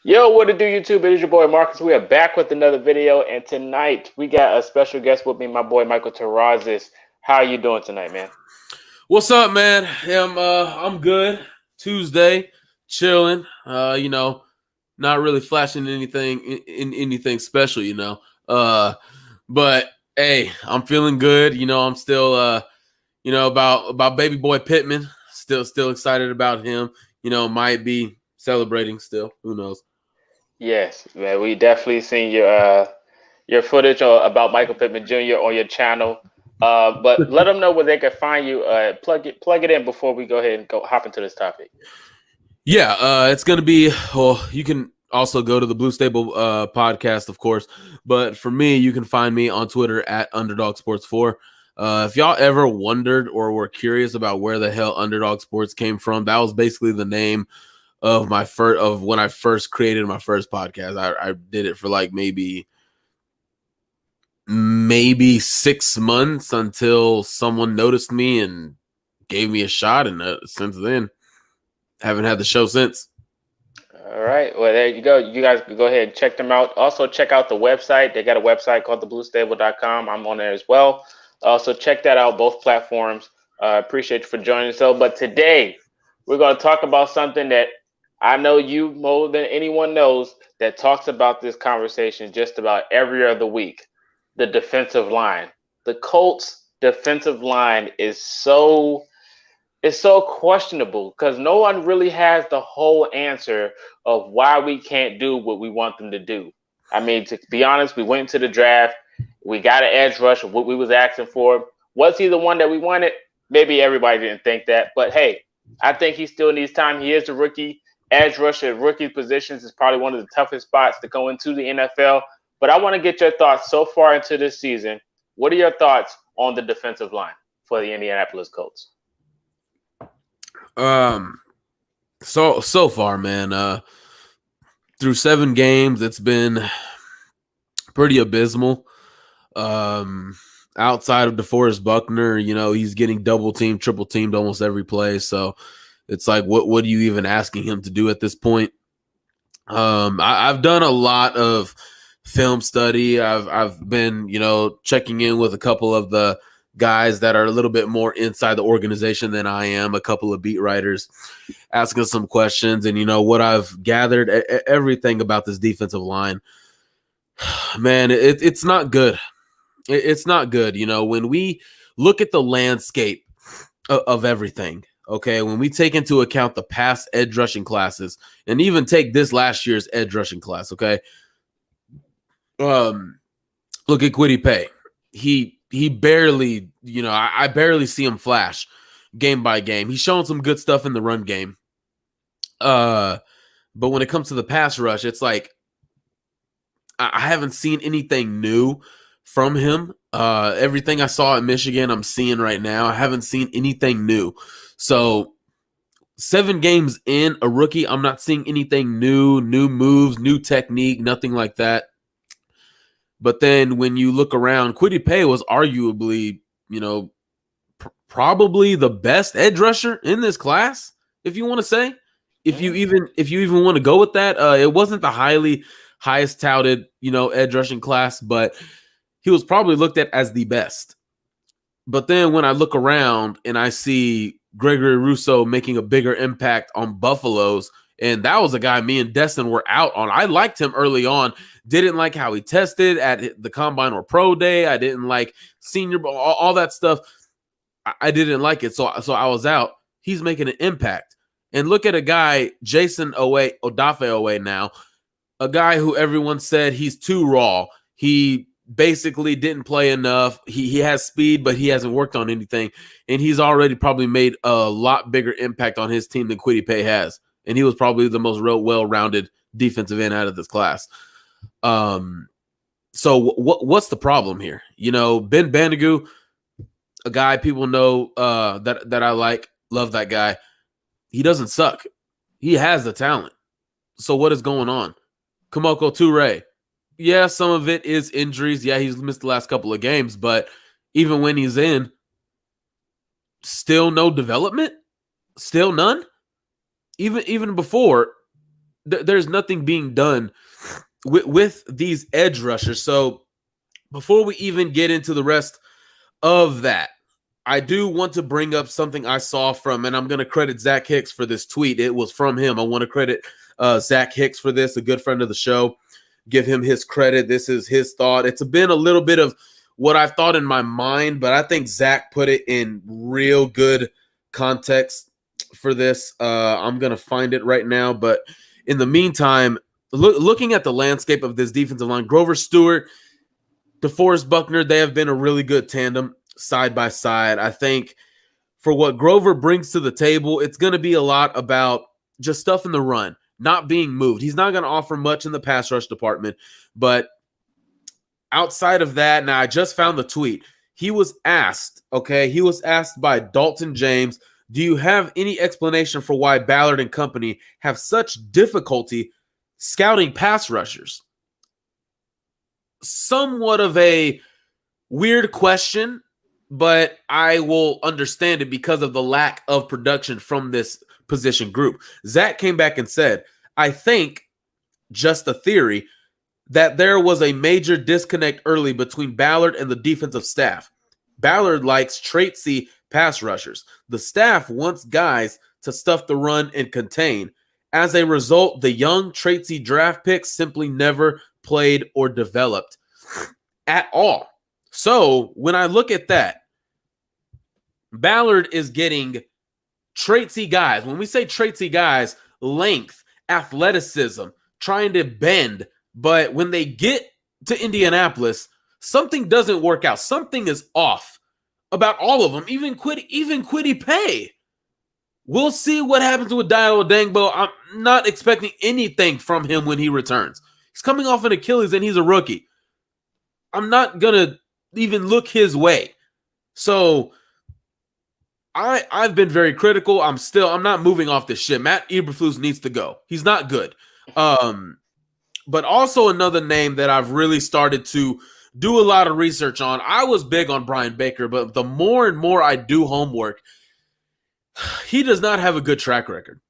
Yo, what it do, YouTube? It is your boy Marcus. We are back with another video, and tonight we got a special guest with me, my boy Michael Terrazas. How are you doing tonight, man? What's up, man? I'm good. Tuesday, chilling. Not really flashing anything in anything special, Uh, but hey, I'm feeling good. I'm still about baby boy Pittman. Still excited about him. Might be celebrating still. Who knows? Yes, man. We definitely seen your footage about Michael Pittman Jr. on your channel. But let them know where they can find you. Plug it in before we go ahead and go hop into this topic. Yeah, it's gonna be. Well, you can also go to the Blue Stable podcast, of course. But for me, you can find me on Twitter at Underdog Sports 4. If y'all ever wondered or were curious about where the hell Underdog Sports came from, that was basically the name of when I first created my first podcast. I did it for like maybe 6 months until someone noticed me and gave me a shot, and since then, haven't had the show since. All right. Well, there you go. You guys can go ahead and check them out. Also, check out the website. They got a website called thebluestable.com. I'm on there as well. Also, check that out, both platforms. Appreciate you for joining. But today we're going to talk about something that I know you more than anyone knows that talks about this conversation just about every other week. The defensive line. The Colts defensive line is so questionable because no one really has the whole answer of why we can't do what we want them to do. I mean, to be honest, we went to the draft, we got an edge rush of what we was asking for. Was he the one that we wanted? Maybe everybody didn't think that, but hey, I think he still needs time. He is a rookie. Edge rush at rookie positions is probably one of the toughest spots to go into the NFL. But I want to get your thoughts so far into this season. What are your thoughts on the defensive line for the Indianapolis Colts? Um, so far, man, through 7 games, it's been pretty abysmal. Um, Outside of DeForest Buckner, he's getting double teamed, triple teamed almost every play. So it's like, what are you even asking him to do at this point? I've done a lot of film study. I've been, checking in with a couple of the guys that are a little bit more inside the organization than I am, a couple of beat writers, asking some questions. And, what I've gathered, everything about this defensive line, man, it's not good. It's not good. When we look at the landscape of everything, okay, when we take into account the past edge rushing classes and even take this last year's edge rushing class, okay, look at Quiddy Pay. He barely, I barely see him flash game by game. He's showing some good stuff in the run game. But when it comes to the pass rush, it's like I haven't seen anything new from him. Everything I saw at Michigan, I'm seeing right now. I haven't seen anything new. So 7 games in, a rookie, I'm not seeing anything new moves, new technique, nothing like that. But then when you look around, Quiddy Pay was arguably, probably the best edge rusher in this class, if you want to say. If you even want to go with that, it wasn't the highest touted, edge rushing class, but he was probably looked at as the best. But then when I look around and I see Gregory Rousseau making a bigger impact on Buffalo's, and that was a guy me and Destin were out on. I liked him early on. Didn't like how he tested at the Combine or Pro Day. I didn't like Senior Bowl, all that stuff. I didn't like it, so I was out. He's making an impact. And look at a guy, Jason Odafe now, a guy who everyone said he's too raw. He basically didn't play enough. He has speed, but he hasn't worked on anything. And he's already probably made a lot bigger impact on his team than Quiddy Pay has. And he was probably the most well-rounded defensive end out of this class. So what's the problem here? Ben Bandigu, a guy people know that I love that guy. He doesn't suck. He has the talent. So what is going on? Kamoko Toure. Yeah, some of it is injuries. Yeah, he's missed the last couple of games, but even when he's in, still no development? Still none? Even before, there's nothing being done with these edge rushers. So before we even get into the rest of that, I do want to bring up something I saw from, and I'm going to credit Zach Hicks for this tweet. It was from him. I want to credit Zach Hicks for this, a good friend of the show. Give him his credit. This is his thought. It's been a little bit of what I've thought in my mind, but I think Zach put it in real good context for this. I'm going to find it right now. But in the meantime, looking at the landscape of this defensive line, Grover Stewart, DeForest Buckner, they have been a really good tandem side by side. I think for what Grover brings to the table, it's going to be a lot about just stuff in the run, not being moved. He's not going to offer much in the pass rush department, but outside of that, now I just found the tweet. He was asked by Dalton James, do you have any explanation for why Ballard and company have such difficulty scouting pass rushers? Somewhat of a weird question, but I will understand it because of the lack of production from this position group. Zach came back and said, I think, just a theory, that there was a major disconnect early between Ballard and the defensive staff. Ballard likes traitsy pass rushers. The staff wants guys to stuff the run and contain. As a result, the young traitsy draft picks simply never played or developed at all. So when I look at that, Ballard is getting traitsy guys. When we say traitsy guys, length, athleticism, trying to bend. But when they get to Indianapolis, something doesn't work out. Something is off about all of them, even Kwity Paye. We'll see what happens with Dio Dangbo. I'm not expecting anything from him when he returns. He's coming off an Achilles and he's a rookie. I'm not going to even look his way. So I've been very critical. I'm not moving off this shit. Matt Eberflus needs to go. He's not good. But also another name that I've really started to do a lot of research on. I was big on Brian Baker, but the more and more I do homework, he does not have a good track record.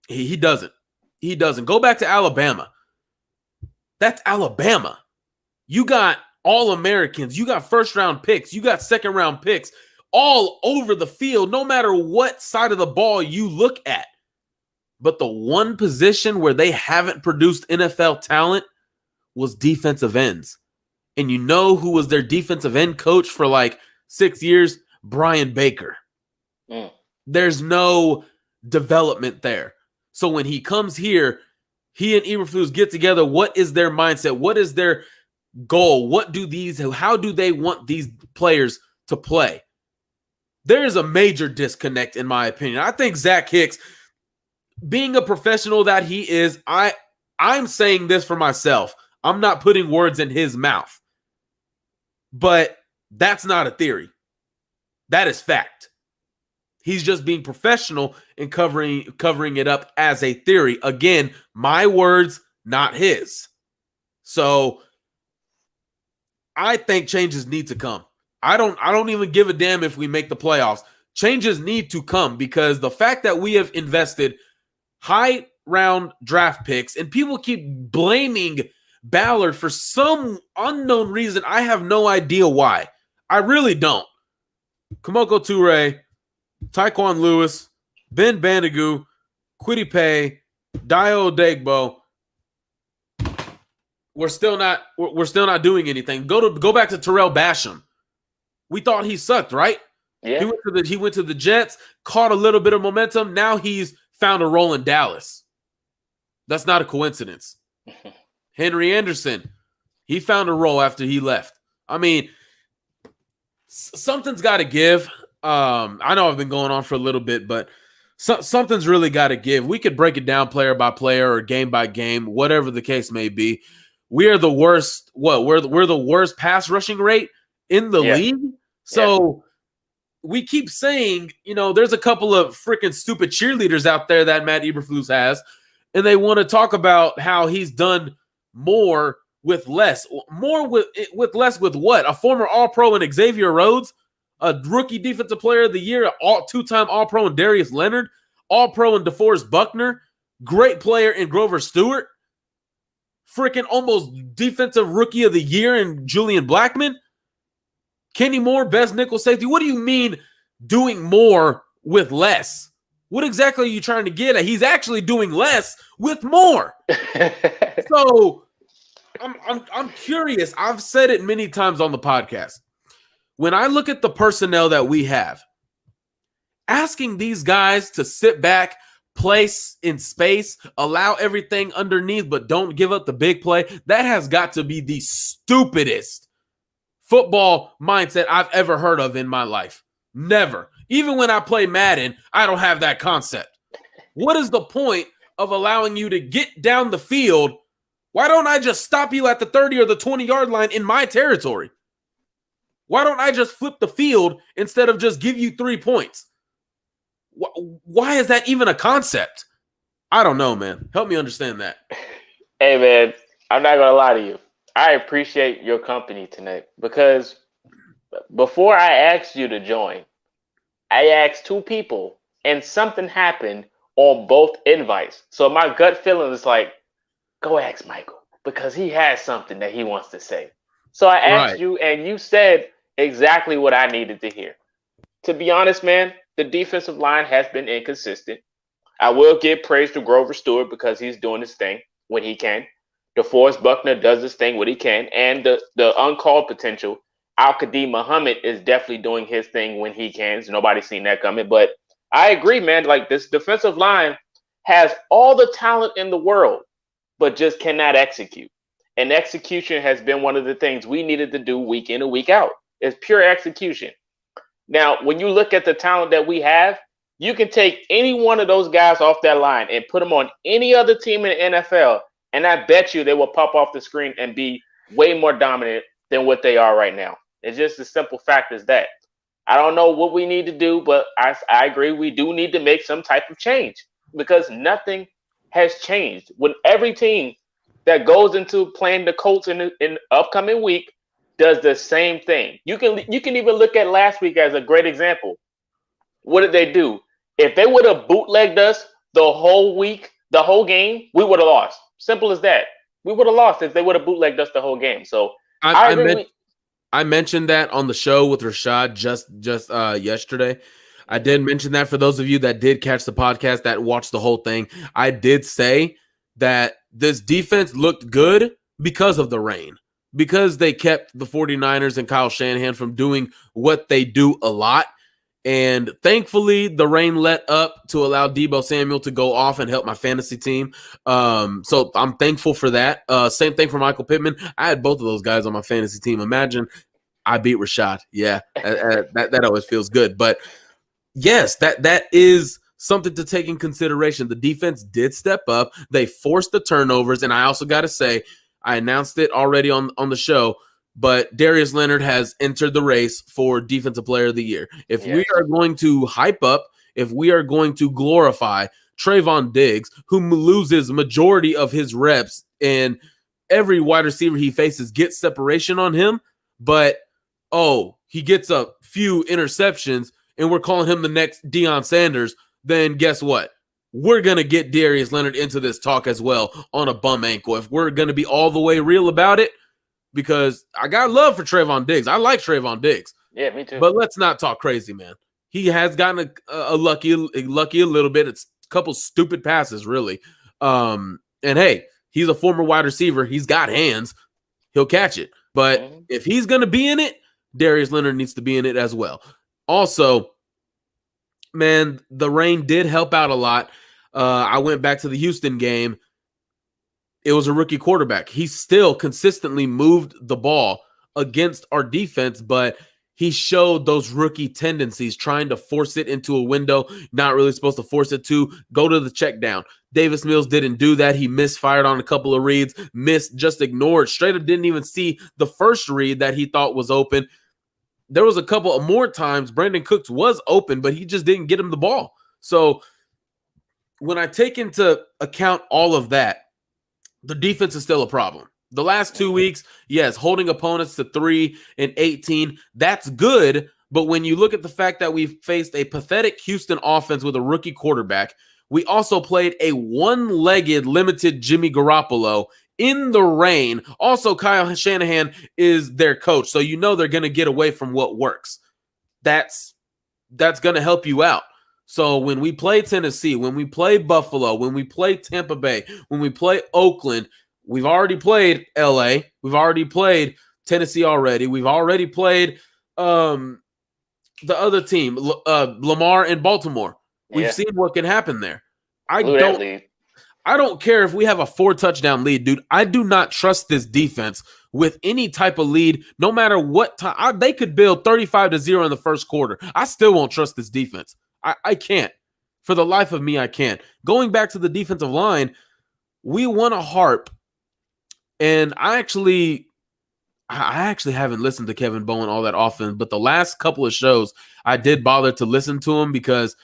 He doesn't. He doesn't. Go back to Alabama. That's Alabama. You got All-Americans. You got first-round picks. You got second-round picks all over the field, no matter what side of the ball you look at. But the one position where they haven't produced NFL talent was defensive ends. And you know who was their defensive end coach for like 6 years? Brian Baker. There's no development there. So when he comes here, he and Eberflus get together. What is their mindset? What is their goal? How do they want these players to play? There is a major disconnect, in my opinion. I think Zach Hicks, being a professional that he is, I'm saying this for myself. I'm not putting words in his mouth. But that's not a theory. That is fact. He's just being professional and covering it up as a theory. Again, my words, not his. So I think changes need to come. I don't even give a damn if we make the playoffs. Changes need to come because the fact that we have invested high round draft picks and people keep blaming Ballard for some unknown reason. I have no idea why. I really don't. Kamoko Toure, Tyquan Lewis, Ben Bandigu, Kwity Paye, Dio Dagbo. We're still not doing anything. Go back to Terrell Basham. We thought he sucked, right? Yeah. He went to the Jets, caught a little bit of momentum. Now he's found a role in Dallas. That's not a coincidence. Henry Anderson, he found a role after he left. I mean, something's got to give. I know I've been going on for a little bit, but something's really got to give. We could break it down player by player or game by game, whatever the case may be. We are the worst. We're the worst pass rushing rate in the league. So we keep saying, there's a couple of freaking stupid cheerleaders out there that Matt Eberflus has, and they want to talk about how he's done more with less. More with less with what? A former All-Pro in Xavier Rhodes, a rookie defensive player of the year, two-time All-Pro in Darius Leonard, All-Pro in DeForest Buckner, great player in Grover Stewart, freaking almost defensive rookie of the year in Julian Blackmon, Kenny Moore, best nickel safety. What do you mean doing more with less? What exactly are you trying to get at? He's actually doing less with more. So I'm curious. I've said it many times on the podcast. When I look at the personnel that we have, asking these guys to sit back, place in space, allow everything underneath, but don't give up the big play, that has got to be the stupidest football mindset I've ever heard of in my life. Never. Even when I play Madden, I don't have that concept. What is the point of allowing you to get down the field? Why don't I just stop you at the 30 or the 20-yard line in my territory? Why don't I just flip the field instead of just give you 3 points? Why is that even a concept? I don't know, man. Help me understand that. Hey, man, I'm not going to lie to you. I appreciate your company tonight because before I asked you to join, I asked 2 people and something happened on both invites. So my gut feeling is like, go ask Michael because he has something that he wants to say. So I asked you and you said exactly what I needed to hear. To be honest, man, the defensive line has been inconsistent. I will give praise to Grover Stewart because he's doing his thing when he can. DeForest Buckner does his thing when he can. And the uncalled potential, Al-Qadim Muhammad is definitely doing his thing when he can. So nobody's seen that coming. But I agree, man. Like, this defensive line has all the talent in the world, but just cannot execute. And execution has been one of the things we needed to do week in and week out. It's pure execution. Now, when you look at the talent that we have, you can take any one of those guys off that line and put them on any other team in the NFL, and I bet you they will pop off the screen and be way more dominant than what they are right now. It's just a simple fact as that. I don't know what we need to do, but I agree we do need to make some type of change because nothing has changed. When every team that goes into playing the Colts in the upcoming week does the same thing. You can even look at last week as a great example. What did they do? If they would have bootlegged us the whole week, the whole game, we would have lost. Simple as that. We would have lost if they would have bootlegged us the whole game. So I mentioned that on the show with Rashad just yesterday. I did mention that for those of you that did catch the podcast, that watched the whole thing. I did say that this defense looked good because of the rain, because they kept the 49ers and Kyle Shanahan from doing what they do a lot. And thankfully, the rain let up to allow Deebo Samuel to go off and help my fantasy team. So I'm thankful for that. Same thing for Michael Pittman. I had both of those guys on my fantasy team. Imagine I beat Rashad. Yeah, that always feels good. But yes, that is something to take in consideration. The defense did step up. They forced the turnovers. And I also got to say, I announced it already on the show, but Darius Leonard has entered the race for Defensive Player of the Year. If we are going to hype up, if we are going to glorify Trayvon Diggs, who loses majority of his reps and every wide receiver he faces gets separation on him, but, he gets a few interceptions and we're calling him the next Deion Sanders, then guess what? We're going to get Darius Leonard into this talk as well on a bum ankle. If we're going to be all the way real about it, because I got love for Trayvon Diggs. I like Trayvon Diggs. Yeah, me too. But let's not talk crazy, man. He has gotten a lucky a little bit. It's a couple stupid passes, really. And hey, he's a former wide receiver. He's got hands. He'll catch it. But if he's going to be in it, Darius Leonard needs to be in it as well. Also, man, the rain did help out a lot. I went back to the Houston game. It was a rookie quarterback. He still consistently moved the ball against our defense, but he showed those rookie tendencies, trying to force it into a window, not really supposed to force it to go to the check down. Davis Mills didn't do that. He misfired on a couple of reads, just ignored, straight up didn't even see the first read that he thought was open. There was a couple of more times Brandon Cooks was open, but he just didn't get him the ball. So when I take into account all of that, the defense is still a problem. The last 2 weeks, yes, holding opponents to 3-18, that's good. But when you look at the fact that we faced a pathetic Houston offense with a rookie quarterback, We also played a one-legged limited Jimmy Garoppolo in the rain. Also, Kyle Shanahan is their coach, so you know they're going to get away from what works. That's going to help you out. So when we play Tennessee, when we play Buffalo, when we play Tampa Bay, when we play Oakland, we've already played LA, we've already played Tennessee already, we've already played the other team, Lamar and Baltimore. We've Yeah, seen what can happen there. I blew that don't lead. I don't care if we have a 4-touchdown lead, dude. I do not trust this defense with any type of lead, no matter what time. They could build 35-0 in the first quarter. I still won't trust this defense. I can't. For the life of me, I can't. Going back to the defensive line, we want to harp, and I actually haven't listened to Kevin Bowen all that often, but the last couple of shows, I did bother to listen to him because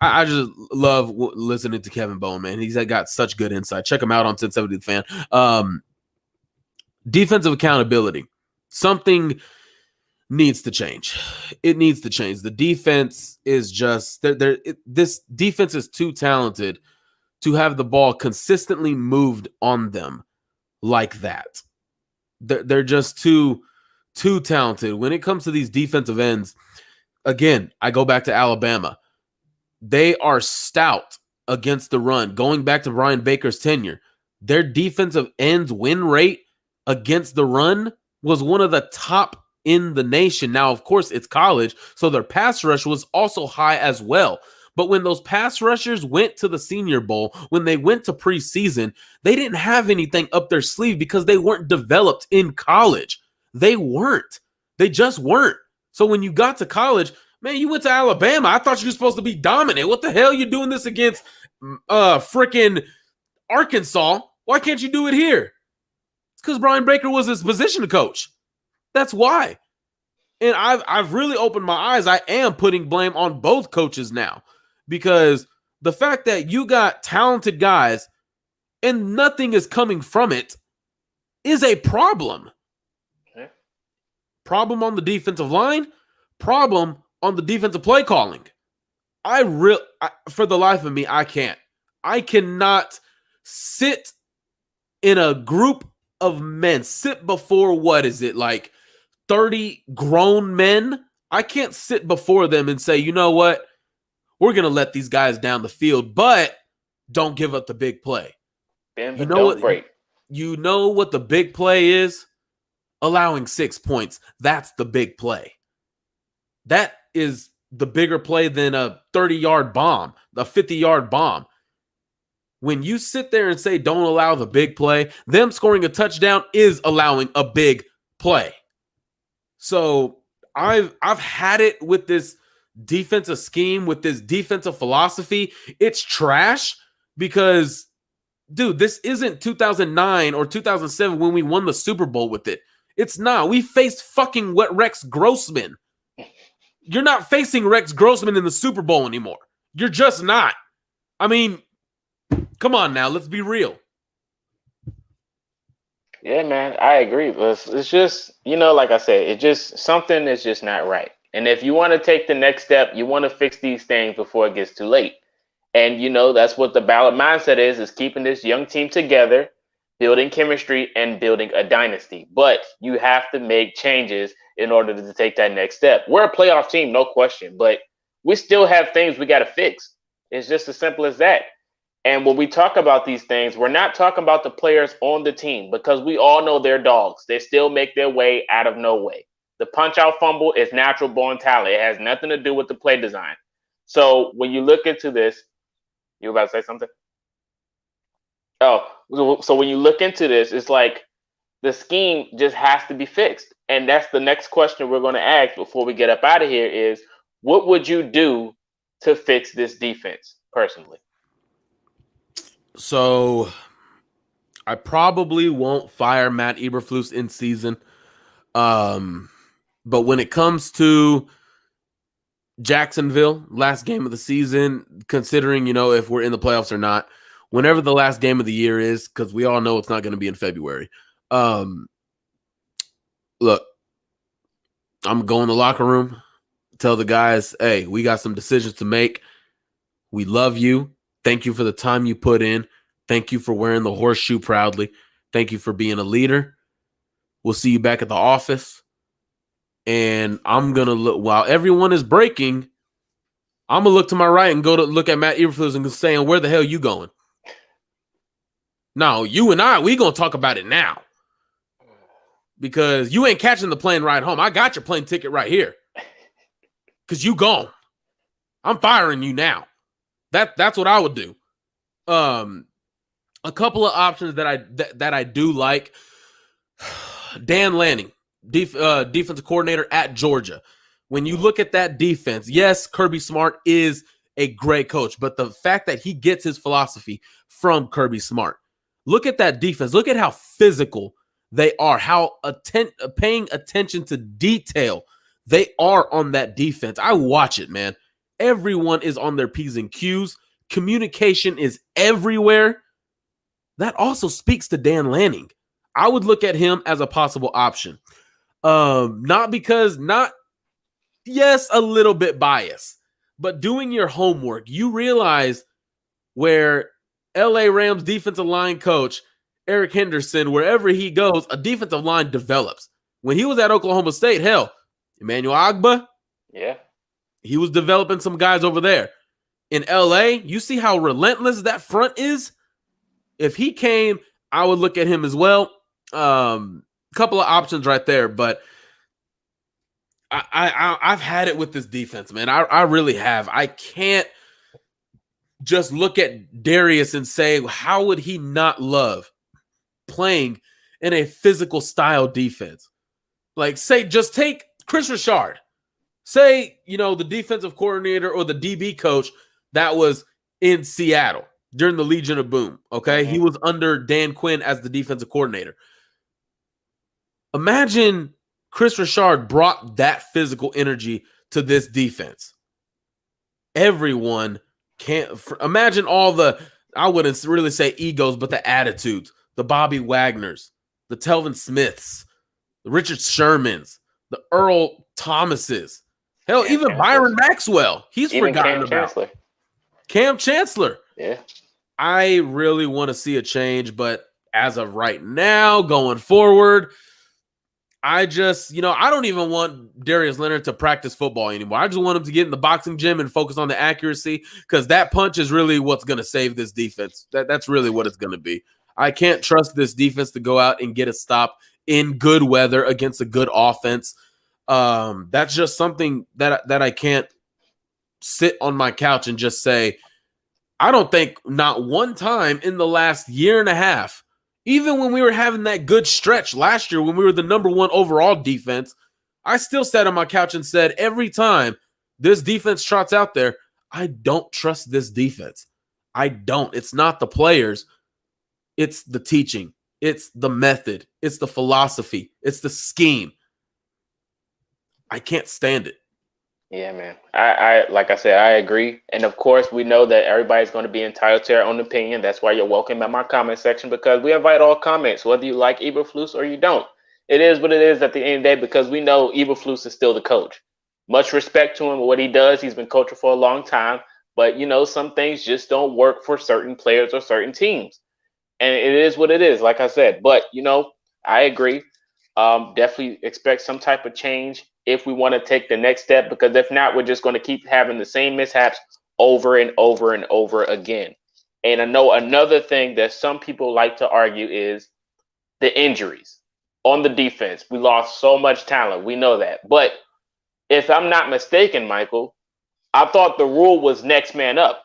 I just love listening to Kevin Bowen, man. He's got such good insight. Check him out on 1070 The Fan. Defensive accountability. Something needs to change. It needs to change. The defense is just this defense is too talented to have the ball consistently moved on them like that. They're just too talented. When it comes to these defensive ends, again, I go back to Alabama. They are stout against the run. Going back to Brian Baker's tenure, their defensive ends win rate against the run was one of the top in the nation. Now, of course, it's college, so their pass rush was also high as well. But when those pass rushers went to the Senior Bowl, when they went to preseason, they didn't have anything up their sleeve because they weren't developed in college. They weren't. They just weren't. So when you got to college, man, you went to Alabama. I thought you were supposed to be dominant. What the hell are you doing this against freaking Arkansas? Why can't you do it here? It's because Brian Baker was his position coach. That's why. And I've really opened my eyes. I am putting blame on both coaches now because the fact that you got talented guys and nothing is coming from it is a problem. Okay. Problem on the defensive line, problem on the defensive play calling. For the life of me, I can't. I cannot sit in a group of men, sit before, what is it, like 30 grown men? I can't sit before them and say, you know what? We're going to let these guys down the field, but don't give up the big play. Bend You but know don't what? break. You know what the big play is? Allowing 6 points. That's the big play. That is the bigger play than a 30-yard bomb, a 50-yard bomb. When you sit there and say don't allow the big play, them scoring a touchdown is allowing a big play. So I've had it with this defensive scheme, with this defensive philosophy. It's trash because, dude, this isn't 2009 or 2007 when we won the Super Bowl with it. It's not. We faced fucking Rex Grossman. You're not facing Rex Grossman in the Super Bowl anymore. You're just not. I mean, come on now. Let's be real. Yeah, man, I agree. It's just, like I said, it just something is just not right. And if you want to take the next step, you want to fix these things before it gets too late. And that's what the ballot mindset is keeping this young team together, building chemistry and building a dynasty. But you have to make changes in order to take that next step. We're a playoff team, no question, but we still have things we got to fix. It's just as simple as that. And when we talk about these things, we're not talking about the players on the team because we all know they're dogs. They still make their way out of no way. The punch out fumble is natural born talent. It has nothing to do with the play design. So when you look into this, you were about to say something? Oh, so when you look into this, it's like the scheme just has to be fixed. And that's the next question we're going to ask before we get up out of here is, what would you do to fix this defense personally? So I probably won't fire Matt Eberflus in season. But when it comes to Jacksonville, last game of the season, considering, if we're in the playoffs or not, whenever the last game of the year is, because we all know it's not going to be in February. Look, I'm going to the locker room, tell the guys, hey, we got some decisions to make. We love you. Thank you for the time you put in. Thank you for wearing the horseshoe proudly. Thank you for being a leader. We'll see you back at the office. And I'm going to look, while everyone is breaking, I'm going to look to my right and go to look at Matt Eberflus and saying, where the hell you going? No, you and I, we going to talk about it now. Because you ain't catching the plane ride home. I got your plane ticket right here. Because you gone. I'm firing you now. That's what I would do. A couple of options that I do like. Dan Lanning, defensive coordinator at Georgia. When you look at that defense, yes, Kirby Smart is a great coach, but the fact that he gets his philosophy from Kirby Smart. Look at that defense. Look at how physical they are, how paying attention to detail they are on that defense. I watch it, man. Everyone is on their P's and Q's. Communication is everywhere. That also speaks to Dan Lanning. I would look at him as a possible option. Yes, a little bit biased, but doing your homework, you realize where LA Rams defensive line coach Eric Henderson, wherever he goes, a defensive line develops. When he was at Oklahoma State, hell, Emmanuel Agba, yeah, he was developing some guys over there. In LA, you see how relentless that front is? If he came, I would look at him as well. Couple of options right there, but I've had it with this defense, man. I really have. I can't just look at Darius and say, how would he not love playing in a physical style defense? Like, say, just take Chris Richard. Say, the defensive coordinator or the DB coach that was in Seattle during the Legion of Boom, okay? Mm-hmm. He was under Dan Quinn as the defensive coordinator. Imagine Chris Richard brought that physical energy to this defense. Everyone can't imagine all the, I wouldn't really say egos, but the attitudes, the Bobby Wagners, the Telvin Smiths, the Richard Shermans, the Earl Thomases, hell, even Chancellor. Byron Maxwell. He's even forgotten about. Cam Chancellor. Yeah. I really want to see a change, but as of right now, going forward, I just, I don't even want Darius Leonard to practice football anymore. I just want him to get in the boxing gym and focus on the accuracy, because that punch is really what's going to save this defense. That's really what it's going to be. I can't trust this defense to go out and get a stop in good weather against a good offense. That's just something that I can't sit on my couch and just say, I don't think not one time in the last year and a half, even when we were having that good stretch last year when we were the number one overall defense, I still sat on my couch and said, every time this defense trots out there, I don't trust this defense. I don't. It's not the players. It's the teaching. It's the method. It's the philosophy. It's the scheme. I can't stand it. Yeah, man. I like I said, I agree. And of course, we know that everybody's going to be entitled to their own opinion. That's why you're welcome at my comment section, because we invite all comments, whether you like Eberflus or you don't. It is what it is at the end of the day, because we know Eberflus is still the coach. Much respect to him, what he does. He's been coaching for a long time. But, some things just don't work for certain players or certain teams. And it is what it is, like I said. But, I agree. Definitely expect some type of change if we want to take the next step, because if not, we're just going to keep having the same mishaps over and over and over again. And I know another thing that some people like to argue is the injuries on the defense. We lost so much talent. We know that. But if I'm not mistaken, Michael, I thought the rule was next man up,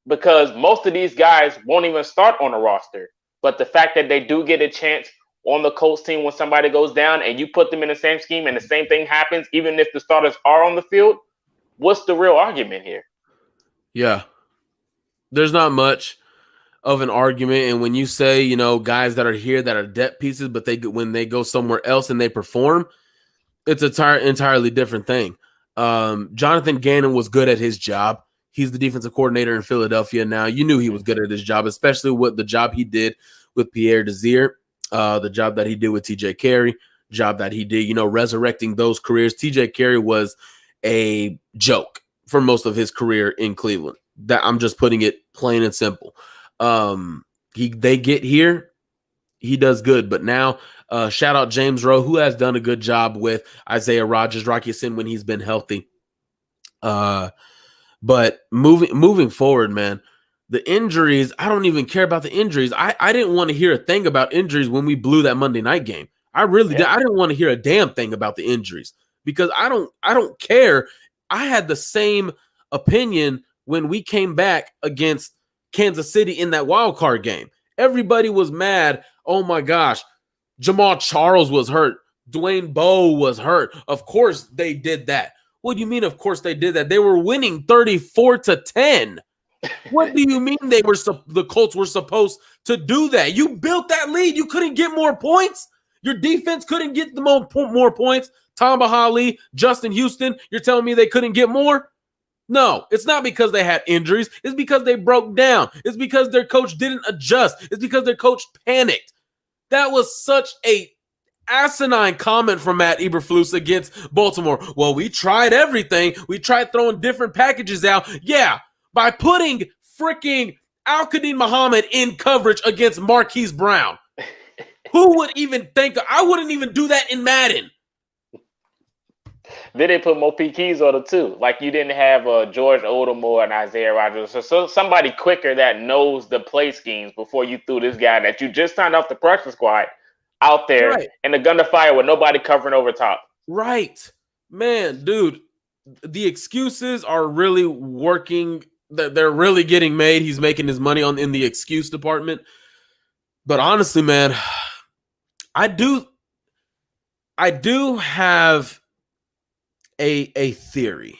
because most of these guys won't even start on a roster. But the fact that they do get a chance on the Colts team when somebody goes down and you put them in the same scheme and the same thing happens, even if the starters are on the field, what's the real argument here? Yeah. There's not much of an argument. And when you say, guys that are here that are depth pieces, but when they go somewhere else and they perform, it's an entirely different thing. Jonathan Gannon was good at his job. He's the defensive coordinator in Philadelphia now. You knew he was good at his job, especially with the job he did with Pierre Desir. The job that he did with TJ Carey, job that he did, resurrecting those careers. TJ Carey was a joke for most of his career in Cleveland. That I'm just putting it plain and simple. They get here, he does good. But now, shout out James Rowe, who has done a good job with Isaiah Rodgers, Rocky Sin when he's been healthy. But moving forward, man, the injuries, I don't even care about the injuries. I didn't want to hear a thing about injuries when we blew that Monday night game. I really did. I didn't want to hear a damn thing about the injuries because I don't care. I had the same opinion when we came back against Kansas City in that wild card game. Everybody was mad. Oh my gosh, Jamal Charles was hurt. Dwayne Bowe was hurt. Of course they did that. What do you mean? Of course they did that. They were winning 34-10. What do you mean the Colts were supposed to do that? You built that lead. You couldn't get more points. Your defense couldn't get the more points. Tamba Hali, Justin Houston, you're telling me they couldn't get more? No, it's not because they had injuries. It's because they broke down. It's because their coach didn't adjust. It's because their coach panicked. That was such a asinine comment from Matt Eberflus against Baltimore. Well, we tried everything. We tried throwing different packages out. Yeah, by putting freaking Al-Qadim Muhammad in coverage against Marquise Brown. Who would even think? I wouldn't even do that in Madden. Then they put more PKs on it too. Like you didn't have George Odom and Isaiah Rodgers. So somebody quicker that knows the play schemes before you threw this guy that you just signed off the practice squad out there in the gun to fire with nobody covering over top. Right. Man, dude, the excuses are really working. They're really getting made. He's making his money in the excuse department. But honestly, man, I do have a theory.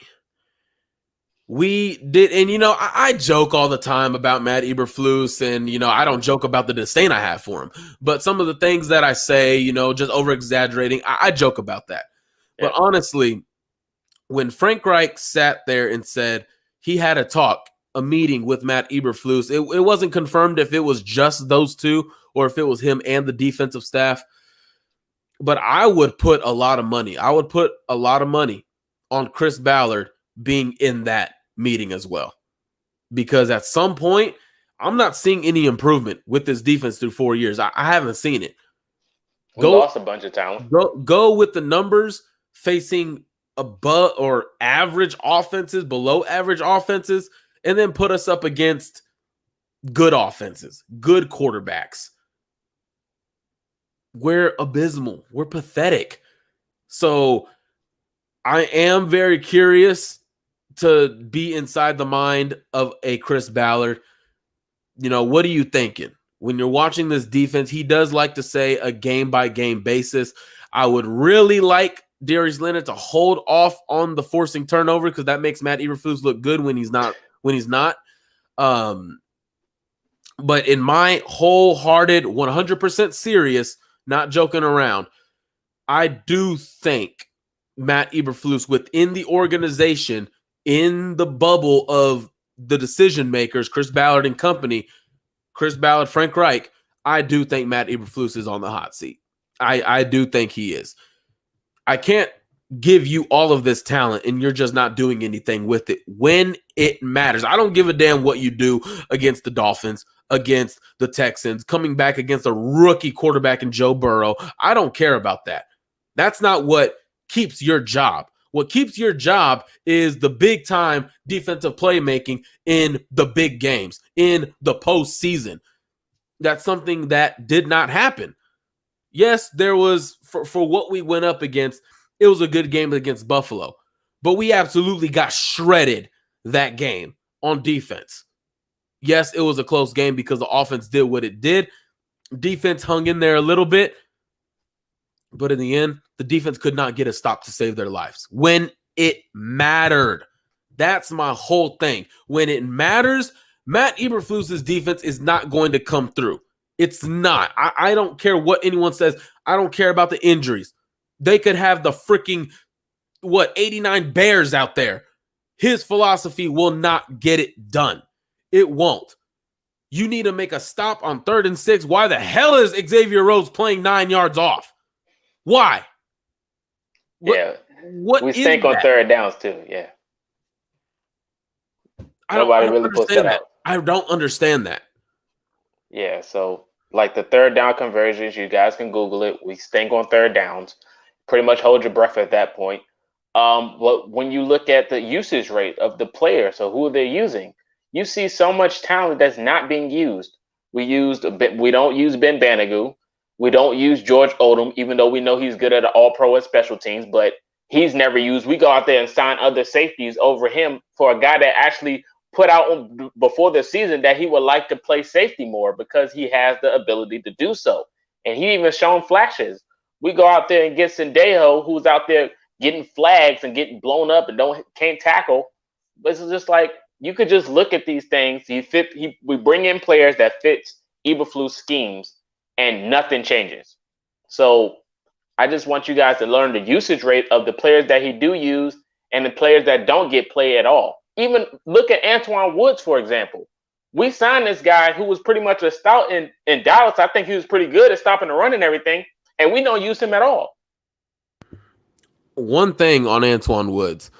We did, and I joke all the time about Matt Eberflus, and I don't joke about the disdain I have for him. But some of the things that I say, just over exaggerating, I joke about that. Yeah. But honestly, when Frank Reich sat there and said he had a meeting with Matt Eberflus, it wasn't confirmed if it was just those two or if it was him and the defensive staff. But I would put a lot of money. I would put a lot of money on Chris Ballard being in that meeting as well. Because at some point, I'm not seeing any improvement with this defense through 4 years. I haven't seen it. We lost a bunch of talent. Go with the numbers facing above or average offenses, below average offenses, and then put us up against good offenses, good quarterbacks. We're abysmal. We're pathetic. So I am very curious to be inside the mind of a Chris Ballard. What are you thinking? When you're watching this defense, he does like to say a game-by-game basis. I would really like Darius Leonard to hold off on the forcing turnover because that makes Matt Eberflus look good when he's not. But in my wholehearted, 100% serious, not joking around, I do think Matt Eberflus within the organization, in the bubble of the decision makers, Chris Ballard and company, Chris Ballard, Frank Reich, I do think Matt Eberflus is on the hot seat. I do think he is. I can't give you all of this talent and you're just not doing anything with it when it matters. I don't give a damn what you do against the Dolphins, against the Texans, coming back against a rookie quarterback in Joe Burrow. I don't care about that. That's not what keeps your job. What keeps your job is the big time defensive playmaking in the big games, in the postseason. That's something that did not happen. Yes, there was, for what we went up against, it was a good game against Buffalo. But we absolutely got shredded that game on defense. Yes, it was a close game because the offense did what it did. Defense hung in there a little bit. But in the end, the defense could not get a stop to save their lives when it mattered. That's my whole thing. When it matters, Matt Eberflus's defense is not going to come through. It's not. I don't care what anyone says. I don't care about the injuries. They could have the freaking, 89 Bears out there. His philosophy will not get it done. It won't. You need to make a stop on 3rd and 6. Why the hell is Xavier Rhodes playing 9 yards off? Why? What we stink on third downs too. Yeah. Nobody don't really puts that understand that. out. I don't understand that. Yeah, so like the third down conversions, you guys can Google it. We stink on third downs. Pretty much hold your breath at that point. But when you look at the usage rate of the player, so who they're using, you see so much talent that's not being used. We don't use Ben Banigou. We don't use George Odom, even though we know he's good at all pro at special teams, but he's never used. We go out there and sign other safeties over him for a guy that actually put out before the season that he would like to play safety more because he has the ability to do so. And he even shown flashes. We go out there and get Sendejo, who's out there getting flags and getting blown up and can't tackle. But it's just like you could just look at these things. We bring in players that fits Eberflus schemes and nothing changes. So I just want you guys to learn the usage rate of the players that he do use and the players that don't get play at all. Even look at Antoine Woods, for example. We signed this guy who was pretty much a stout in Dallas. I think he was pretty good at stopping the run and everything, and we don't use him at all. One thing on Antoine Woods,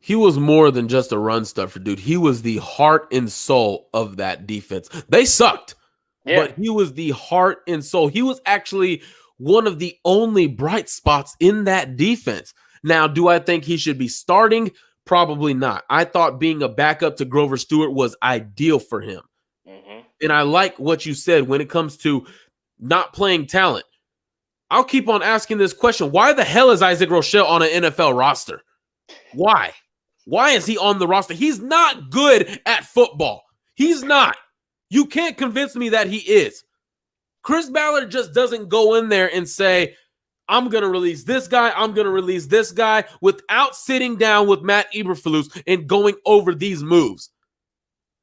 he was more than just a run stuffer, dude. He was the heart and soul of that defense. They sucked, but he was the heart and soul. He was actually one of the only bright spots in that defense. Now, do I think he should be starting? Probably not. I thought being a backup to Grover Stewart was ideal for him. Mm-hmm. And I like what you said when it comes to not playing talent. I'll keep on asking this question. Why the hell is Isaac Rochelle on an NFL roster? Why? Why is he on the roster? He's not good at football. He's not. You can't convince me that he is. Chris Ballard just doesn't go in there and say, I'm going to release this guy, I'm going to release this guy, without sitting down with Matt Eberflus and going over these moves.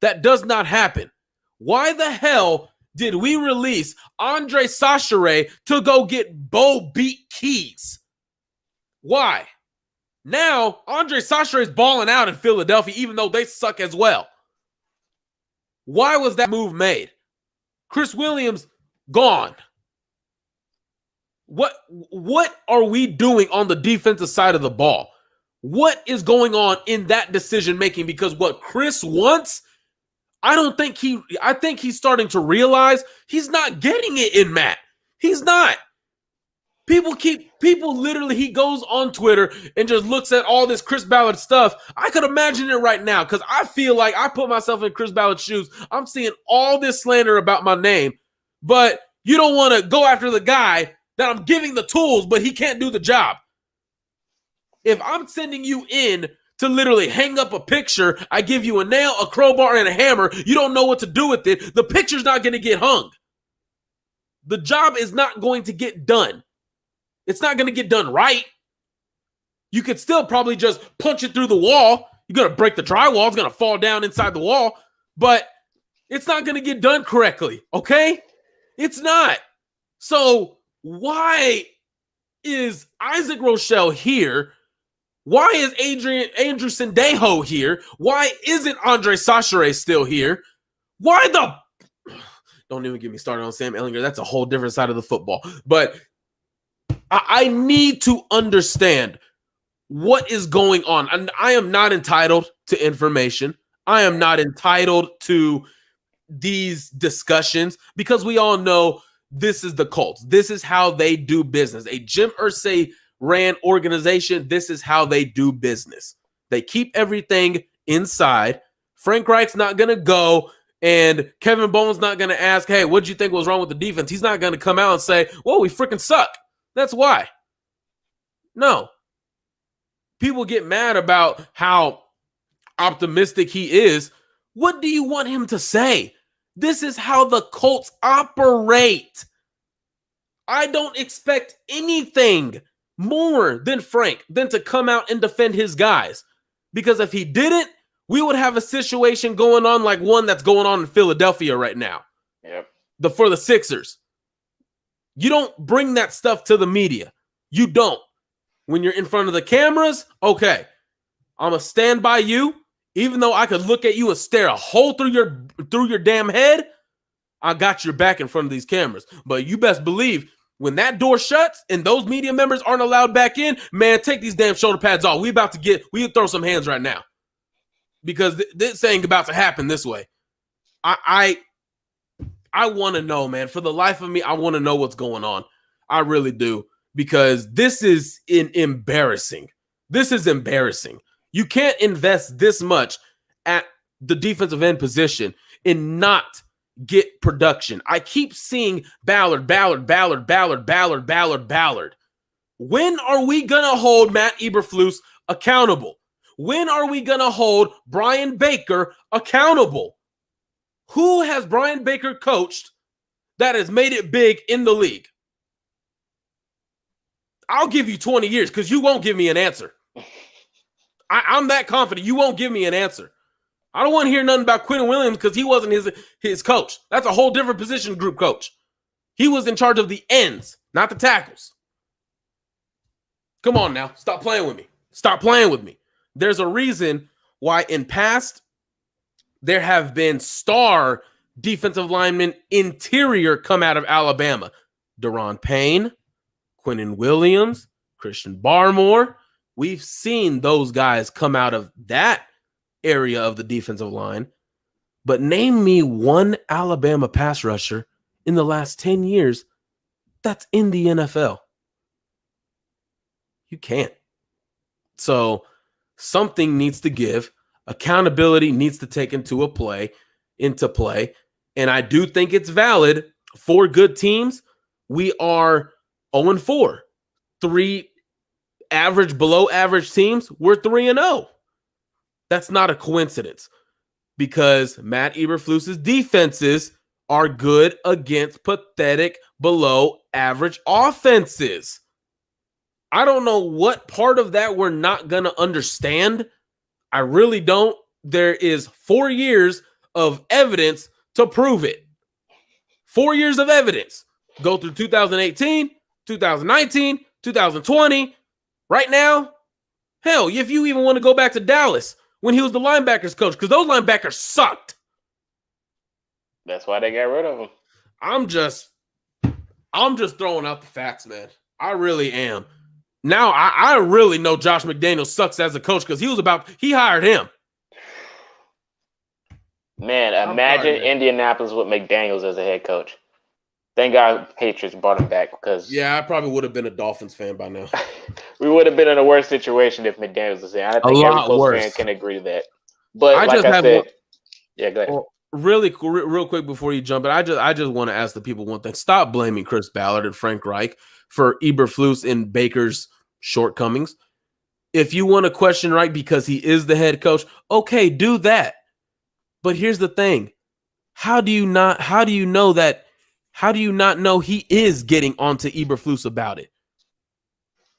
That does not happen. Why the hell did we release Andre Sachare to go get Bo Beat Keys? Why? Now, Andre Sachare is balling out in Philadelphia, even though they suck as well. Why was that move made? Chris Williams, gone. What are we doing on the defensive side of the ball? What is going on in that decision making? Because what Chris wants, I think he's starting to realize he's not getting it in Matt. He's not. People literally, he goes on Twitter and just looks at all this Chris Ballard stuff. I could imagine it right now because I feel like I put myself in Chris Ballard's shoes. I'm seeing all this slander about my name, but you don't want to go after the guy that I'm giving the tools, but he can't do the job. If I'm sending you in to literally hang up a picture, I give you a nail, a crowbar, and a hammer, you don't know what to do with it, the picture's not going to get hung. The job is not going to get done. It's not going to get done right. You could still probably just punch it through the wall. You're going to break the drywall. It's going to fall down inside the wall. But it's not going to get done correctly, okay? It's not. So why is Isaac Rochelle here? Why is Andrew Sendejo here? Why isn't Andre Sachare still here? Why the... Don't even get me started on Sam Ehlinger. That's a whole different side of the football. But I need to understand what is going on. And I am not entitled to information. I am not entitled to these discussions because we all know this is the Colts. This is how they do business. A Jim Irsay ran organization. This is how they do business. They keep everything inside. Frank Reich's not going to go, and Kevin Bowen's not going to ask, hey, what did you think was wrong with the defense? He's not going to come out and say, well, we freaking suck. That's why. No. People get mad about how optimistic he is. What do you want him to say? This is how the Colts operate. I don't expect anything more than Frank than to come out and defend his guys. Because if he didn't, we would have a situation going on like one that's going on in Philadelphia right now. Yep. For the Sixers. You don't bring that stuff to the media. You don't. When you're in front of the cameras, okay, I'm going to stand by you. Even though I could look at you and stare a hole through your damn head, I got your back in front of these cameras. But you best believe when that door shuts and those media members aren't allowed back in, man, take these damn shoulder pads off. We throw some hands right now. because this ain't about to happen this way. I want to know, man. For the life of me, I want to know what's going on. I really do, because this is embarrassing. This is embarrassing. You can't invest this much at the defensive end position and not get production. I keep seeing Ballard. When are we going to hold Matt Eberflus accountable? When are we going to hold Brian Baker accountable? Who has Brian Baker coached that has made it big in the league? I'll give you 20 years because you won't give me an answer. I'm that confident you won't give me an answer. I don't want to hear nothing about Quentin Williams because he wasn't his coach. That's a whole different position group coach. He was in charge of the ends, not the tackles. Come on now. Stop playing with me. Stop playing with me. There's a reason why in past there have been star defensive linemen interior come out of Alabama. Daron Payne, Quentin Williams, Christian Barmore. We've seen those guys come out of that area of the defensive line. But name me one Alabama pass rusher in the last 10 years that's in the NFL. You can't. So something needs to give. Accountability needs to take into play. And I do think it's valid for good teams. We are 0-4. 3 average, below average teams, we're 3-0. That's not a coincidence, because Matt Eberflus's defenses are good against pathetic, below average offenses. I don't know what part of that we're not going to understand. I really don't. There is 4 years of evidence to prove it. 4 years of evidence. Go through 2018, 2019, 2020. Right now, hell, if you even want to go back to Dallas when he was the linebackers coach, because those linebackers sucked. That's why they got rid of him. I'm just throwing out the facts, man. I really am. Now, I really know Josh McDaniels sucks as a coach because he hired him. Man, imagine Indianapolis with McDaniels as a head coach. Thank God Patriots brought him back, because I probably would have been a Dolphins fan by now. We would have been in a worse situation if McDaniels was there. I think every Colts fan can agree to that. But like I said, yeah, go ahead. Well, real quick before you jump in, I just want to ask the people one thing. Stop blaming Chris Ballard and Frank Reich for Eberflus and Baker's shortcomings. If you want to question Reich because he is the head coach, okay, do that. But here's the thing. How do you not know he is getting onto Eberflus about it?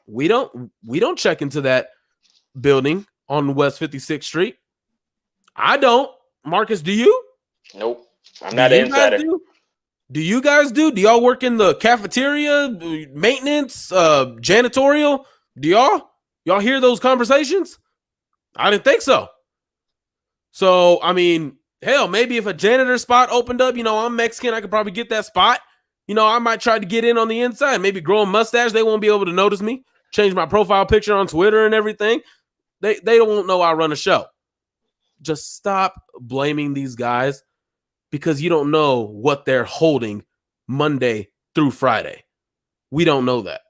We don't check into that building on West 56th Street. I don't. Marcus, do you? Nope. I'm not an insider. Do you guys do? Do y'all work in the cafeteria, maintenance, janitorial? Do y'all hear those conversations? I didn't think so. So, I mean, hell, maybe if a janitor spot opened up, I'm Mexican, I could probably get that spot. I might try to get in on the inside, maybe grow a mustache. They won't be able to notice me. Change my profile picture on Twitter and everything. They don't know I run a show. Just stop blaming these guys because you don't know what they're holding Monday through Friday. We don't know that.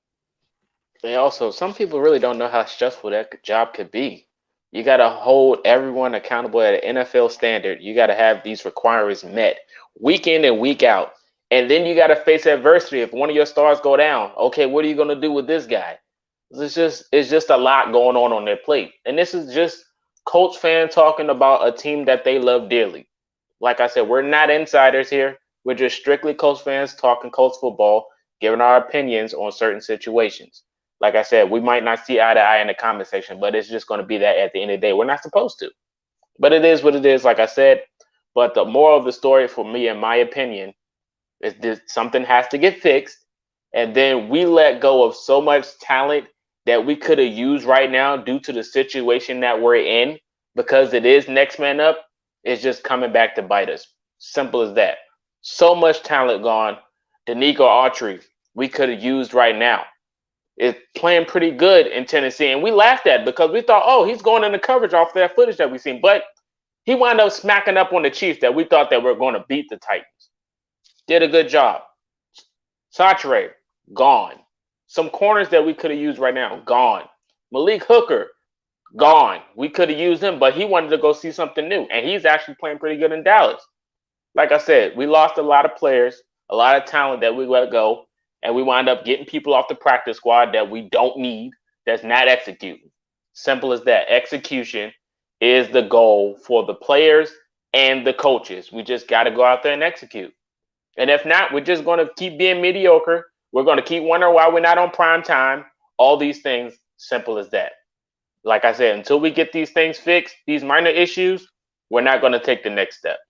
And also, some people really don't know how stressful that job could be. You got to hold everyone accountable at an NFL standard. You got to have these requirements met week in and week out. And then you got to face adversity. If one of your stars go down, okay, what are you going to do with this guy? It's just a lot going on their plate. And this is just Colts fan talking about a team that they love dearly. Like I said, we're not insiders here. We're just strictly Colts fans talking Colts football, giving our opinions on certain situations. Like I said, we might not see eye to eye in the comment section, but it's just going to be that at the end of the day. We're not supposed to. But it is what it is, like I said. But the moral of the story for me, in my opinion, is that something has to get fixed. And then we let go of so much talent that we could have used right now due to the situation that we're in, because it is next man up. It's just coming back to bite us. Simple as that. So much talent gone. Danico Autry, we could have used right now. Is playing pretty good in Tennessee. And we laughed at it because we thought, oh, he's going into coverage off that footage that we've seen. But He wound up smacking up on the Chiefs that we thought that we were going to beat the Titans. Did a good job. Saturday, gone. Some corners that we could have used right now, gone. Malik Hooker, gone. We could have used him, but he wanted to go see something new. And he's actually playing pretty good in Dallas. Like I said, we lost a lot of players, a lot of talent that we let go, and we wind up getting people off the practice squad that we don't need, that's not executing. Simple as that. Execution is the goal for the players and the coaches. We just got to go out there and execute. And if not, we're just going to keep being mediocre. We're going to keep wondering why we're not on prime time. All these things, simple as that. Like I said, until we get these things fixed, these minor issues, we're not going to take the next step.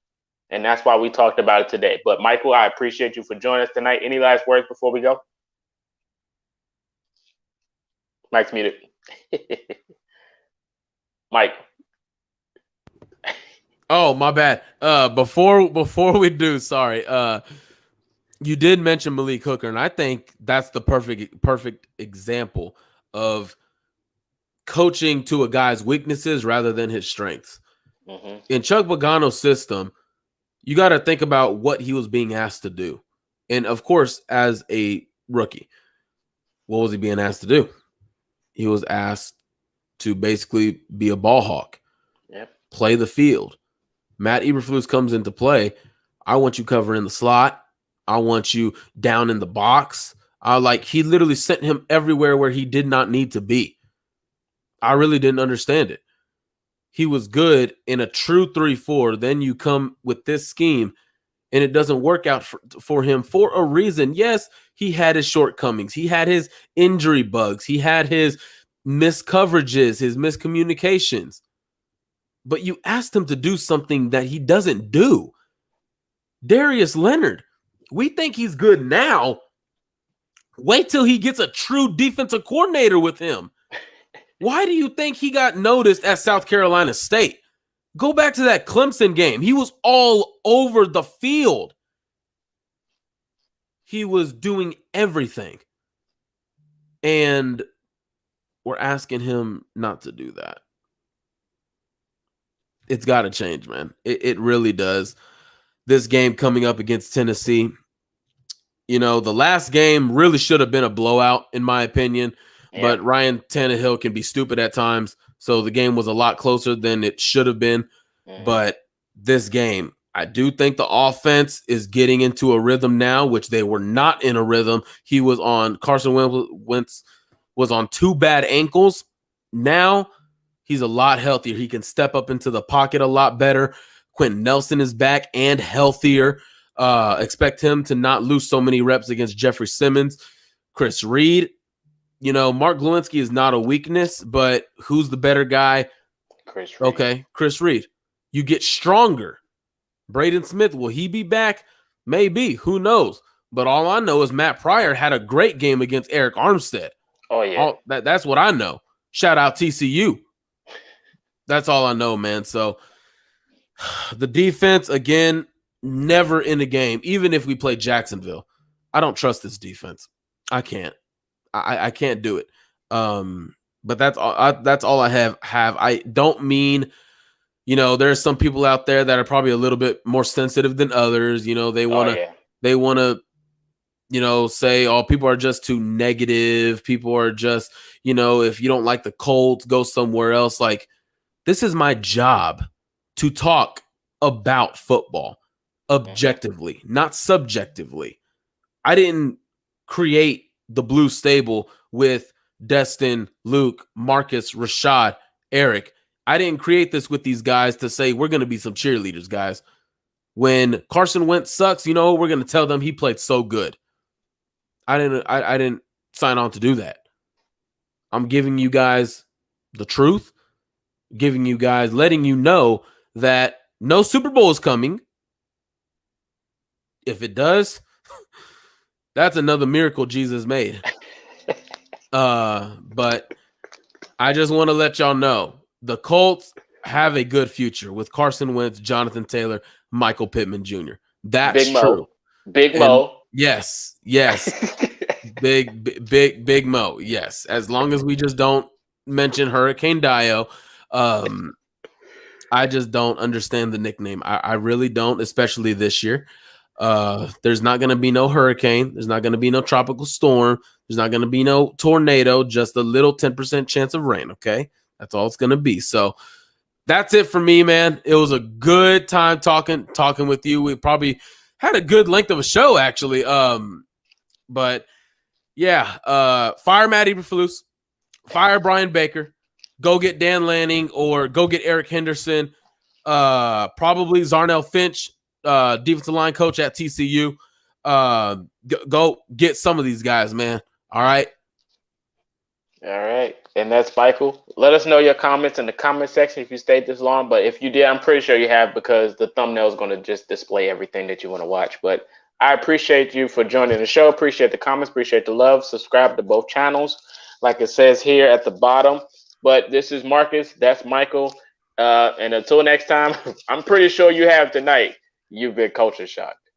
And that's why we talked about it today. But Michael, I appreciate you for joining us tonight. Any last words before we go? Mike's muted. Mike. Oh, my bad. Before we do, sorry. You did mention Malik Hooker, and I think that's the perfect example of coaching to a guy's weaknesses rather than his strengths. Mm-hmm. In Chuck Pagano's system, you got to think about what he was being asked to do. And of course, as a rookie, what was he being asked to do? He was asked to basically be a ball hawk, play the field. Matt Eberflus comes into play. I want you covering the slot. I want you down in the box. He literally sent him everywhere where he did not need to be. I really didn't understand it. He was good in a true 3-4. Then you come with this scheme, and it doesn't work out for him for a reason. Yes, he had his shortcomings. He had his injury bugs. He had his missed coverages, his miscommunications. But you asked him to do something that he doesn't do. Darius Leonard, we think he's good now. Wait till he gets a true defensive coordinator with him. Why do you think he got noticed at South Carolina State? Go back to that Clemson game. He was all over the field. He was doing everything. And we're asking him not to do that. It's got to change, man. It really does. This game coming up against Tennessee, the last game really should have been a blowout, in my opinion. Yeah. But Ryan Tannehill can be stupid at times. So the game was a lot closer than it should have been. Mm-hmm. But this game, I do think the offense is getting into a rhythm now, which they were not in a rhythm. Carson Wentz was on 2 bad ankles. Now he's a lot healthier. He can step up into the pocket a lot better. Quentin Nelson is back and healthier. Expect him to not lose so many reps against Jeffrey Simmons. Chris Reed, Mark Glowinski is not a weakness, but who's the better guy? Chris Reed. Okay, Chris Reed. You get stronger. Braden Smith, will he be back? Maybe. Who knows? But all I know is Matt Pryor had a great game against Eric Armstead. Oh, yeah. That's what I know. Shout out TCU. That's all I know, man. So the defense, again, never in a game. Even if we play Jacksonville, I don't trust this defense. I can't. I can't do it. But that's all I have. I don't mean, there are some people out there that are probably a little bit more sensitive than others. They want to, say, oh, people are just too negative. People are just, if you don't like the Colts, go somewhere else. This is my job to talk about football objectively, not subjectively. I didn't create the Blue Stable with Destin, Luke, Marcus, Rashad, Eric. I didn't create this with these guys to say we're going to be some cheerleaders, guys. When Carson Wentz sucks, we're going to tell them he played so good. I didn't sign on to do that. I'm giving you guys the truth, letting you know that no Super Bowl is coming. If it does, that's another miracle Jesus made. But I just want to let y'all know the Colts have a good future with Carson Wentz, Jonathan Taylor, Michael Pittman Jr. That's Big Mo. true. Big Mo. Yes. Big Mo. Yes. As long as we just don't mention Hurricane Dio. I just don't understand the nickname. I really don't, especially this year. There's not going to be no hurricane. There's not going to be no tropical storm. There's not going to be no tornado, just a little 10% chance of rain. Okay. That's all it's going to be. So that's it for me, man. It was a good time talking with you. We probably had a good length of a show, actually. But yeah, fire Matt Eberflus, fire Brian Baker, go get Dan Lanning or go get Eric Henderson, probably Zarnell Finch, defensive line coach at TCU. Go get some of these guys, man. All right. All right. And that's Michael. Let us know your comments in the comment section if you stayed this long. But if you did, I'm pretty sure you have because the thumbnail is going to just display everything that you want to watch. But I appreciate you for joining the show. Appreciate the comments. Appreciate the love. Subscribe to both channels, like it says here at the bottom. But this is Marcus. That's Michael. And until next time, I'm pretty sure you have tonight. You've been culture shocked.